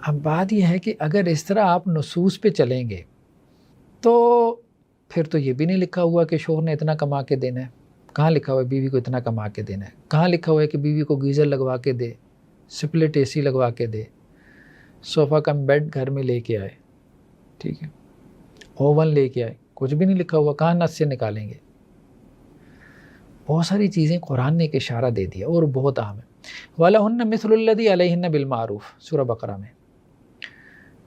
اب بات یہ ہے کہ اگر اس طرح آپ نصوص پہ چلیں گے تو پھر تو یہ بھی نہیں لکھا ہوا کہ شوہر نے اتنا کما کے دینا ہے. کہاں لکھا ہوا ہے بیوی کو اتنا کما کے دینا ہے؟ کہاں لکھا ہوا ہے کہ بیوی کو گیزر لگوا کے دے، سپلٹ اے سی لگوا کے دے، صوفہ کم بیڈ گھر میں لے کے آئے، ٹھیک ہے، اوون لے کے آئے؟ کچھ بھی نہیں لکھا ہوا. کہاں نص سے نکالیں گے؟ بہت ساری چیزیں قرآن نے ایک اشارہ دے دیا اور بہت اہم ہے. وَلَهُنَّ مِثْلُ الَّذِي عَلَيْهِنَّ بِالْمَعْرُوفِ، سورہ بقرہ میں.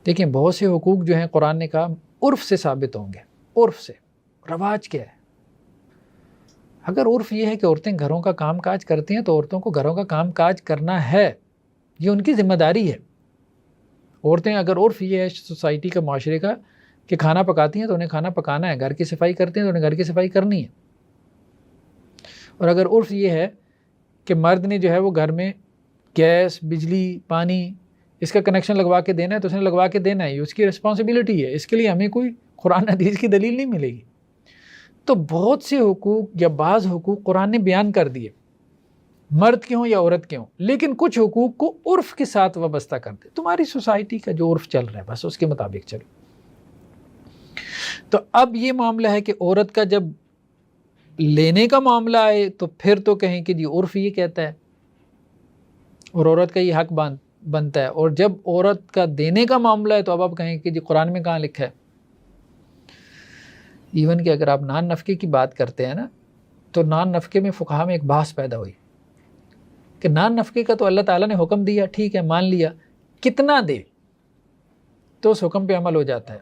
دیکھیں بہت سے حقوق جو ہیں قرآن نے کہا عرف سے ثابت ہوں گے. عرف سے، رواج کیا ہے؟ اگر عرف یہ ہے کہ عورتیں گھروں کا کام کاج کرتی ہیں تو عورتوں کو گھروں کا کام کاج کرنا ہے، یہ ان کی ذمہ داری ہے. عورتیں اگر عرف یہ ہے سوسائٹی کا، معاشرے کا، کہ کھانا پکاتی ہیں تو انہیں کھانا پکانا ہے، گھر کی صفائی کرتی ہیں تو انہیں گھر کی صفائی کرنی ہے. اور اگر عرف یہ ہے کہ مرد نے جو ہے وہ گھر میں گیس، بجلی، پانی اس کا کنیکشن لگوا کے دینا ہے تو اس نے لگوا کے دینا ہے، یہ اس کی رسپانسبلٹی ہے. اس کے لیے ہمیں کوئی قرآن حدیث کی دلیل نہیں ملے گی. تو بہت سے حقوق یا بعض حقوق قرآن نے بیان کر دیے، مرد کے ہوں یا عورت کے ہوں، لیکن کچھ حقوق کو عرف کے ساتھ وابستہ کر دے. تمہاری سوسائٹی کا جو عرف چل رہا ہے بس اس کے مطابق چلو. تو اب یہ معاملہ ہے کہ عورت کا جب لینے کا معاملہ آئے تو پھر تو کہیں کہ جی عرف یہ کہتا ہے اور عورت کا یہ حق بنتا ہے، اور جب عورت کا دینے کا معاملہ ہے تو اب آپ کہیں کہ جی قرآن میں کہاں لکھا ہے؟ ایون کہ اگر آپ نان نفقے کی بات کرتے ہیں نا، تو نان نفقے میں فقہا میں ایک بحث پیدا ہوئی کہ نان نفقے کا تو اللہ تعالیٰ نے حکم دیا، ٹھیک ہے مان لیا، کتنا دے تو اس حکم پہ عمل ہو جاتا ہے۔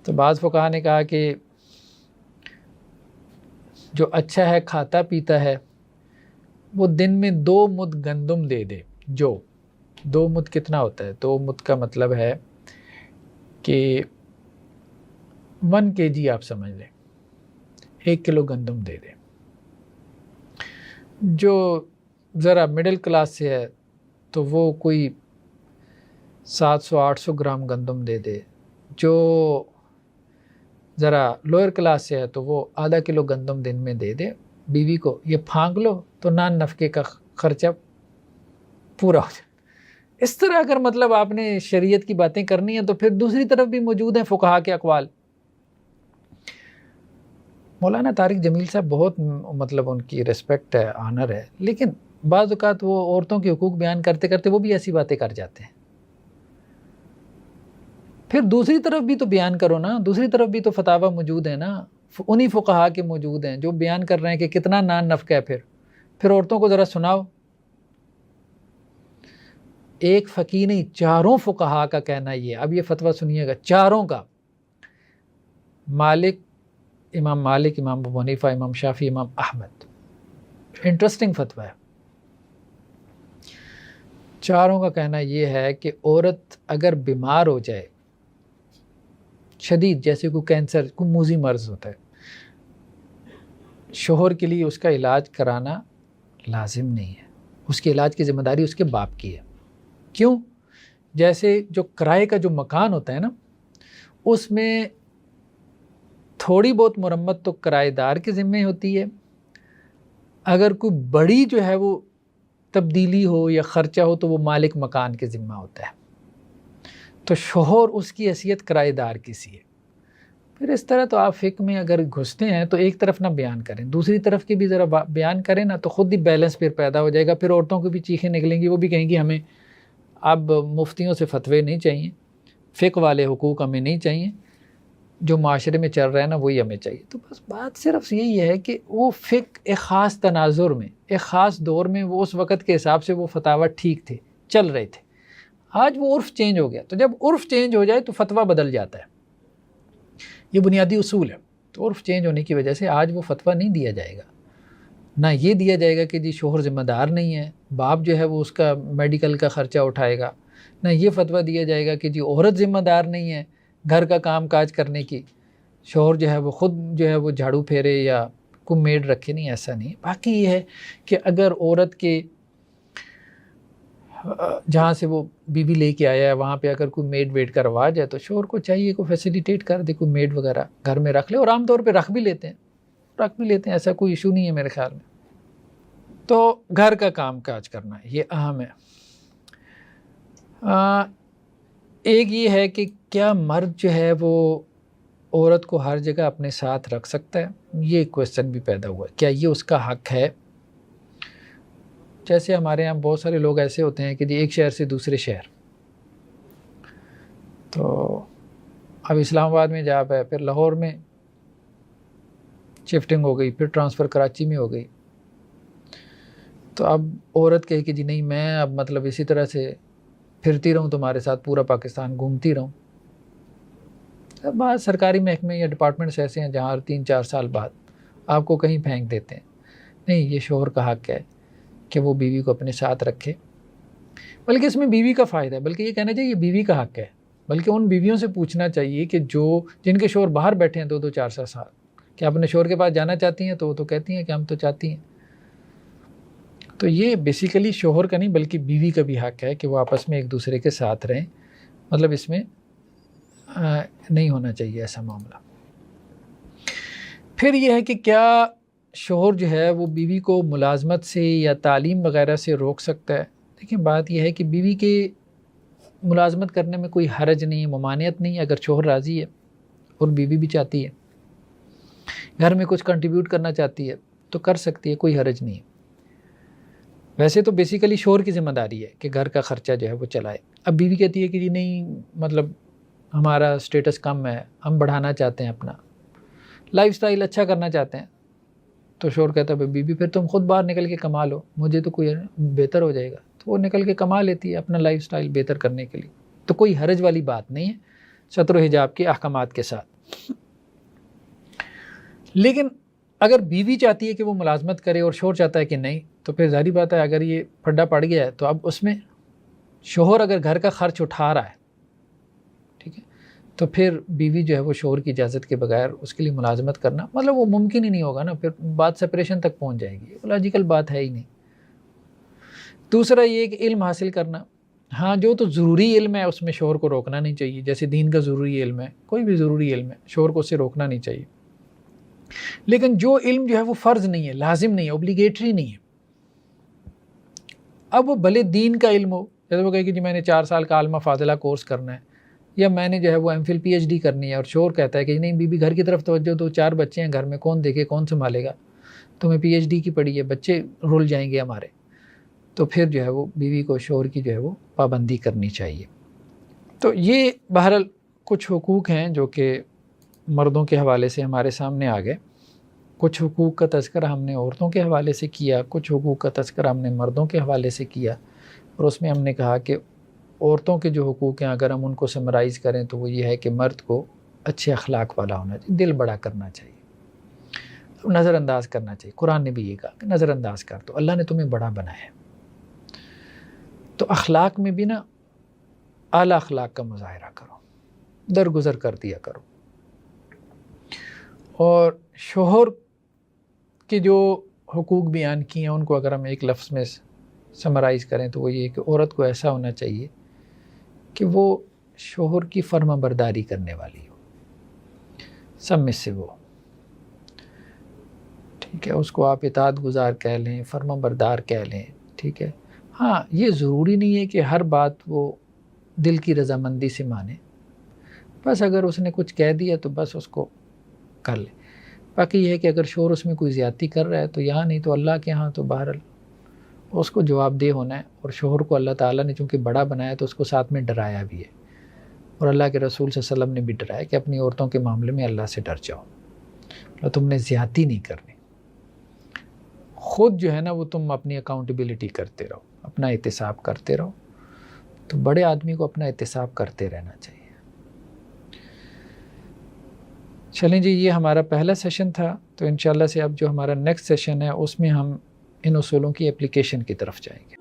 تو بعض فقہا نے کہا کہ جو اچھا ہے کھاتا پیتا ہے وہ دن میں 2 مد گندم دے دے۔ جو 2 مد کتنا ہوتا ہے؟ 2 مد کا مطلب ہے کہ 1 kg آپ سمجھ لیں، 1 کلو گندم دے دے۔ جو ذرا مڈل کلاس سے ہے تو وہ کوئی 700-800 گرام گندم دے دے، جو ذرا لوئر کلاس سے ہے تو وہ ½ کلو گندم دن میں دے دے بیوی کو، یہ پھانک لو تو نان نفقے کا خرچہ پورا ہو جائے۔ اس طرح اگر مطلب آپ نے شریعت کی باتیں کرنی ہیں تو پھر دوسری طرف بھی موجود ہیں فقہا کے اقوال۔ مولانا طارق جمیل صاحب بہت مطلب ان کی ریسپیکٹ ہے، آنر ہے، لیکن بعض اوقات وہ عورتوں کے حقوق بیان کرتے کرتے وہ بھی ایسی باتیں کر جاتے ہیں۔ پھر دوسری طرف بھی تو بیان کرو نا، دوسری طرف بھی تو فتاوی موجود ہیں نا، انہی فقہا کے موجود ہیں جو بیان کر رہے ہیں کہ کتنا نان نفقہ ہے۔ پھر عورتوں کو ذرا سناؤ۔ ایک فقی نہیں، 4 فقہا کا کہنا یہ، اب یہ فتویٰ سنیے گا، 4 کا، امام مالک، امام ابو حنیفہ، امام شافعی، امام احمد۔ انٹرسٹنگ فتویٰ ہے۔ 4 کا کہنا یہ ہے کہ عورت اگر بیمار ہو جائے شدید، جیسے کوئی کینسر، کوئی موذی مرض ہوتا ہے، شوہر کے لیے اس کا علاج کرانا لازم نہیں ہے، اس کے علاج کی ذمہ داری اس کے باپ کی ہے۔ کیوں؟ جیسے جو کرائے کا جو مکان ہوتا ہے نا، اس میں تھوڑی بہت مرمت تو کرائے دار کے ذمہ ہوتی ہے، اگر کوئی بڑی جو ہے وہ تبدیلی ہو یا خرچہ ہو تو وہ مالک مکان کے ذمہ ہوتا ہے، تو شوہر اس کی حیثیت کرائے دار کی سی ہے۔ پھر اس طرح تو آپ فقہ میں اگر گھستے ہیں تو ایک طرف نہ بیان کریں، دوسری طرف کی بھی ذرا بیان کریں نا، تو خود ہی بیلنس پھر پیدا ہو جائے گا۔ پھر عورتوں کی بھی چیخیں نکلیں گی، وہ بھی کہیں گی ہمیں اب مفتیوں سے فتوے نہیں چاہیے، فقہ والے حقوق ہمیں نہیں چاہیے، جو معاشرے میں چل رہا ہے نا وہی ہمیں چاہیے۔ تو بس بات صرف یہی ہے کہ وہ فقہ ایک خاص تناظر میں، ایک خاص دور میں، وہ اس وقت کے حساب سے وہ فتاوی ٹھیک تھے، چل رہے تھے۔ آج وہ عرف چینج ہو گیا، تو جب عرف چینج ہو جائے تو فتویٰ بدل جاتا ہے، یہ بنیادی اصول ہے۔ تو عرف چینج ہونے کی وجہ سے آج وہ فتویٰ نہیں دیا جائے گا، نہ یہ دیا جائے گا کہ جی شوہر ذمہ دار نہیں ہے، باپ جو ہے وہ اس کا میڈیکل کا خرچہ اٹھائے گا، نہ یہ فتویٰ دیا جائے گا کہ جی عورت ذمہ دار نہیں ہے گھر کا کام کاج کرنے کی، شوہر جو ہے وہ خود جو ہے وہ جھاڑو پھیرے یا کوئی میڈ رکھے، نہیں، ایسا نہیں ہے۔ باقی یہ ہے کہ اگر عورت کے جہاں سے وہ بیوی لے کے آیا ہے وہاں پہ اگر کوئی میڈ ویڈ کا رواج ہے تو شوہر کو چاہیے کوئی فیسیلیٹیٹ کر دے، کوئی میڈ وغیرہ گھر میں رکھ لے، اور عام طور پہ رکھ بھی لیتے ہیں، ایسا کوئی ایشو نہیں ہے میرے خیال میں۔ تو گھر کا کام کاج کرنا یہ اہم ہے۔ ایک یہ ہے کہ کیا مرد جو ہے وہ عورت کو ہر جگہ اپنے ساتھ رکھ سکتا ہے؟ یہ کویسچن بھی پیدا ہوا ہے، کیا یہ اس کا حق ہے؟ جیسے ہمارے یہاں بہت سارے لوگ ایسے ہوتے ہیں کہ جی ایک شہر سے دوسرے شہر، تو اب اسلام آباد میں جاب ہے، پھر لاہور میں شفٹنگ ہو گئی، پھر ٹرانسفر کراچی میں ہو گئی، تو اب عورت کہے کہ جی نہیں میں اب مطلب اسی طرح سے پھرتی رہوں تمہارے ساتھ، پورا پاکستان گھومتی رہوں۔ اب بعض سرکاری محکمے یا ڈپارٹمنٹس ایسے ہیں جہاں 3-4 سال بعد آپ کو کہیں پھینک دیتے ہیں۔ نہیں، یہ شوہر کا حق ہے کہ وہ بیوی کو اپنے ساتھ رکھے، بلکہ اس میں بیوی کا فائدہ ہے، بلکہ یہ کہنا چاہیے یہ بیوی کا حق ہے، بلکہ ان بیویوں سے پوچھنا چاہیے کہ جن کے شوہر باہر بیٹھے ہیں 2-4 سال، کیا اپنے شوہر کے پاس جانا چاہتی ہیں؟ تو وہ تو کہتی ہیں کہ ہم تو چاہتی ہیں۔ تو یہ بیسیکلی شوہر کا نہیں بلکہ بیوی کا بھی حق ہے کہ وہ آپس میں ایک دوسرے کے ساتھ رہیں، مطلب اس میں نہیں ہونا چاہیے ایسا معاملہ۔ پھر یہ ہے کہ کیا شوہر جو ہے وہ بیوی کو ملازمت سے یا تعلیم وغیرہ سے روک سکتا ہے؟ دیکھیں بات یہ ہے کہ بیوی کے ملازمت کرنے میں کوئی حرج نہیں ہے، ممانعت نہیں ہے، اگر شوہر راضی ہے اور بیوی بھی چاہتی ہے، گھر میں کچھ کنٹریبیوٹ کرنا چاہتی ہے تو کر سکتی ہے، کوئی حرج نہیں ہے۔ ویسے تو بیسیکلی شوہر کی ذمہ داری ہے کہ گھر کا خرچہ جو ہے وہ چلائے۔ اب بیوی کہتی ہے کہ جی نہیں، مطلب ہمارا سٹیٹس کم ہے، ہم بڑھانا چاہتے ہیں، اپنا لائف سٹائل اچھا کرنا چاہتے ہیں، تو شوہر کہتا ہے بیوی پھر تم خود باہر نکل کے کما لو، مجھے تو کوئی بہتر ہو جائے گا، تو وہ نکل کے کما لیتی ہے اپنا لائف سٹائل بہتر کرنے کے لیے، تو کوئی حرج والی بات نہیں ہے ستر و حجاب کے احکامات کے ساتھ۔ لیکن اگر بیوی چاہتی ہے کہ وہ ملازمت کرے اور شوہر چاہتا ہے کہ نہیں، تو پھر ظاہری بات ہے اگر یہ پھڈا پڑ گیا ہے تو اب اس میں شوہر اگر گھر کا خرچ اٹھا رہا ہے، ٹھیک ہے، تو پھر بیوی جو ہے وہ شوہر کی اجازت کے بغیر اس کے لیے ملازمت کرنا مطلب وہ ممکن ہی نہیں ہوگا نا، پھر بات سپریشن تک پہنچ جائے گی، لاجیکل بات ہے ہی نہیں۔ دوسرا یہ کہ علم حاصل کرنا، ہاں جو تو ضروری علم ہے اس میں شوہر کو روکنا نہیں چاہیے، جیسے دین کا ضروری علم ہے، کوئی بھی ضروری علم ہے شوہر کو اسے روکنا نہیں چاہیے۔ لیکن جو علم جو ہے وہ فرض نہیں ہے، لازم نہیں ہے، اوبلیگیٹری نہیں ہے، اب وہ بھلے دین کا علم ہو، جیسے وہ کہے کہ جی میں نے 4 سال کا عالمہ فاضلہ کورس کرنا ہے، یا میں نے جو ہے وہ M Phil P H D کرنی ہے، اور شوہر کہتا ہے کہ نہیں بیوی گھر کی طرف توجہ دو، 4 بچے ہیں گھر میں، کون دیکھے کون سنبھالے گا، تمہیں پی ایچ ڈی کی پڑھی ہے، بچے رول جائیں گے ہمارے، تو پھر جو ہے وہ بیوی کو شوہر کی جو ہے وہ پابندی کرنی چاہیے۔ تو یہ بہرحال کچھ حقوق ہیں جو کہ مردوں کے حوالے سے ہمارے سامنے آ گئے، کچھ حقوق کا تذکرہ ہم نے عورتوں کے حوالے سے کیا، کچھ حقوق کا تذکرہ ہم نے مردوں کے حوالے سے کیا، اور اس میں ہم نے کہا کہ عورتوں کے جو حقوق ہیں اگر ہم ان کو سمرائز کریں تو وہ یہ ہے کہ مرد کو اچھے اخلاق والا ہونا چاہیے، دل بڑا کرنا چاہیے، نظر انداز کرنا چاہیے، قرآن نے بھی یہ کہا کہ نظر انداز کر دو، اللہ نے تمہیں بڑا بنایا ہے، تو اخلاق میں بھی نا اعلیٰ اخلاق کا مظاہرہ کرو، درگزر کر دیا کرو۔ اور شوہر کے جو حقوق بیان کیے ہیں ان کو اگر ہم ایک لفظ میں سمرائز کریں تو وہ یہ کہ عورت کو ایسا ہونا چاہیے کہ وہ شوہر کی فرما برداری کرنے والی ہو، سبمسو ہو، ٹھیک ہے، اس کو آپ اطاعت گزار کہہ لیں، فرما بردار کہہ لیں، ٹھیک ہے۔ ہاں یہ ضروری نہیں ہے کہ ہر بات وہ دل کی رضامندی سے مانے، بس اگر اس نے کچھ کہہ دیا تو بس اس کو کر لے۔ باقی یہ ہے کہ اگر شوہر اس میں کوئی زیادتی کر رہا ہے تو یہاں نہیں تو اللہ کے ہاں تو بہرحال اس کو جواب دہ ہونا ہے، اور شوہر کو اللہ تعالیٰ نے چونکہ بڑا بنایا تو اس کو ساتھ میں ڈرایا بھی ہے، اور اللہ کے رسول صلی اللہ علیہ وسلم نے بھی ڈرایا کہ اپنی عورتوں کے معاملے میں اللہ سے ڈر جاؤ، اور تم نے زیادتی نہیں کرنی، خود جو ہے نا وہ تم اپنی اکاؤنٹیبلٹی کرتے رہو، اپنا احتساب کرتے رہو، تو بڑے آدمی کو اپنا احتساب کرتے رہنا چاہیے۔ چلیں جی، یہ ہمارا پہلا سیشن تھا، تو انشاءاللہ سے اب جو ہمارا نیکسٹ سیشن ہے اس میں ہم ان اصولوں کی اپلیکیشن کی طرف جائیں گے۔